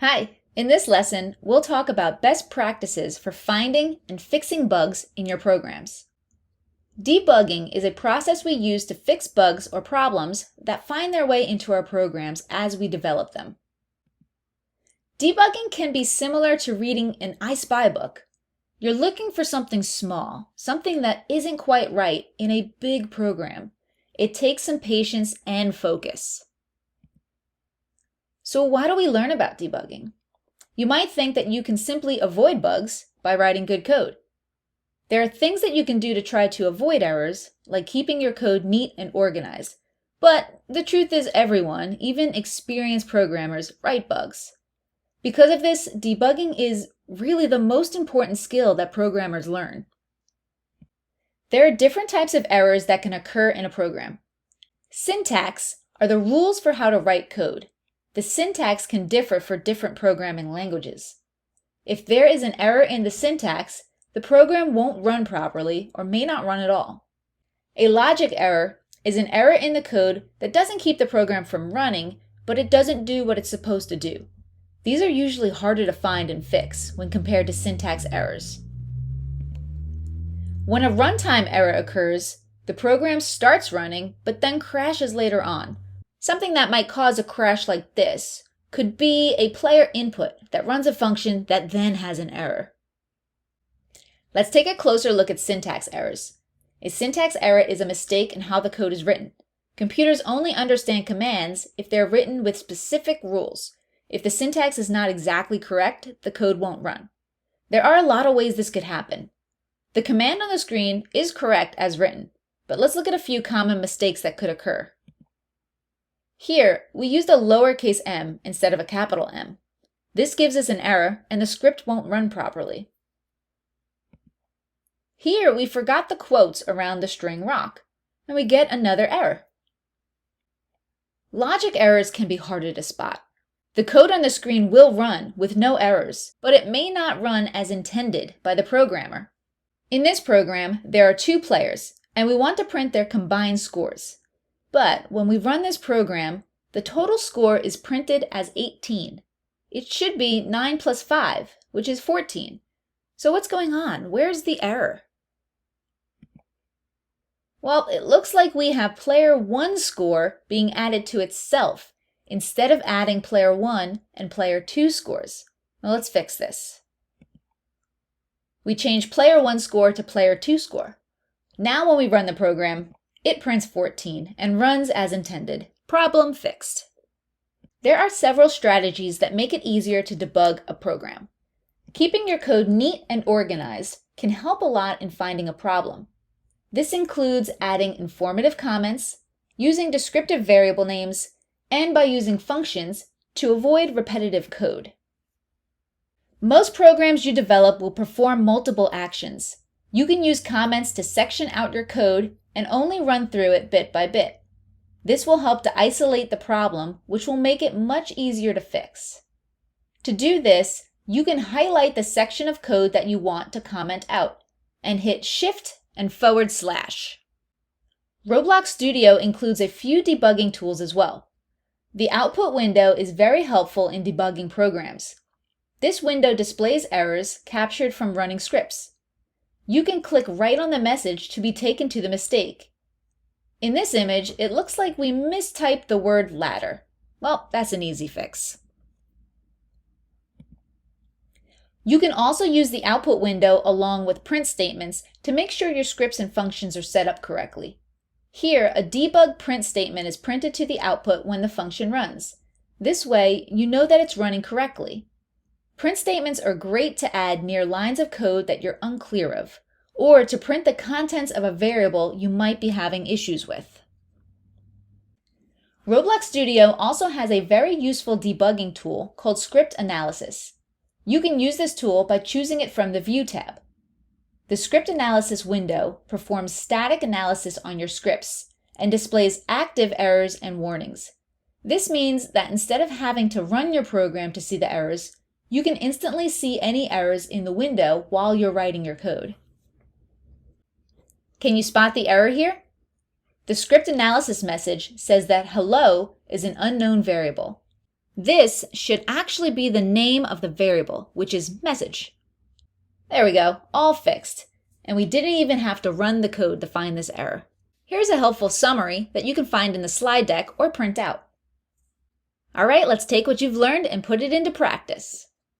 Hi, in this lesson, we'll talk about best practices for finding and fixing bugs in your programs. Debugging is a process we use to fix bugs or problems that find their way into our programs as we develop them. Debugging can be similar to reading an I Spy book. You're looking for something small, something that isn't quite right in a big program. It takes some patience and focus. So why do we learn about debugging? You might think that you can simply avoid bugs by writing good code. There are things that you can do to try to avoid errors, like keeping your code neat and organized. But the truth is everyone, even experienced programmers, write bugs. Because of this, debugging is really the most important skill that programmers learn. There are different types of errors that can occur in a program. Syntax are the rules for how to write code. The syntax can differ for different programming languages. If there is an error in the syntax, the program won't run properly or may not run at all. A logic error is an error in the code that doesn't keep the program from running, but it doesn't do what it's supposed to do. These are usually harder to find and fix when compared to syntax errors. When a runtime error occurs, the program starts running but then crashes later on. Something that might cause a crash like this could be a player input that runs a function that then has an error. Let's take a closer look at syntax errors. A syntax error is a mistake in how the code is written. Computers only understand commands if they're written with specific rules. If the syntax is not exactly correct, the code won't run. There are a lot of ways this could happen. The command on the screen is correct as written, but let's look at a few common mistakes that could occur. Here, we used a lowercase m instead of a capital M. This gives us an error and the script won't run properly. Here, we forgot the quotes around the string rock, and we get another error. Logic errors can be harder to spot. The code on the screen will run with no errors, but it may not run as intended by the programmer. In this program, there are two players, and we want to print their combined scores. But when we run this program, the total score is printed as 18. It should be 9 plus 5, which is 14. So what's going on? Where's the error? Well, it looks like we have player 1's score being added to itself instead of adding player 1 and player 2's scores. Now let's fix this. We change player 1's score to player 2's score. Now when we run the program, it prints 14 and runs as intended. Problem fixed. There are several strategies that make it easier to debug a program. Keeping your code neat and organized can help a lot in finding a problem. This includes adding informative comments, using descriptive variable names, and by using functions to avoid repetitive code. Most programs you develop will perform multiple actions. You can use comments to section out your code and only run through it bit by bit. This will help to isolate the problem, which will make it much easier to fix. To do this, you can highlight the section of code that you want to comment out and hit Shift and /. Roblox Studio includes a few debugging tools as well. The output window is very helpful in debugging programs. This window displays errors captured from running scripts. You can click right on the message to be taken to the mistake. In this image, it looks like we mistyped the word ladder. Well, that's an easy fix. You can also use the output window along with print statements to make sure your scripts and functions are set up correctly. Here, a debug print statement is printed to the output when the function runs. This way, you know that it's running correctly. Print statements are great to add near lines of code that you're unclear of, or to print the contents of a variable you might be having issues with. Roblox Studio also has a very useful debugging tool called Script Analysis. You can use this tool by choosing it from the View tab. The Script Analysis window performs static analysis on your scripts and displays active errors and warnings. This means that instead of having to run your program to see the errors, you can instantly see any errors in the window while you're writing your code. Can you spot the error here? The script analysis message says that hello is an unknown variable. This should actually be the name of the variable, which is message. There we go, all fixed. And we didn't even have to run the code to find this error. Here's a helpful summary that you can find in the slide deck or print out. All right, let's take what you've learned and put it into practice.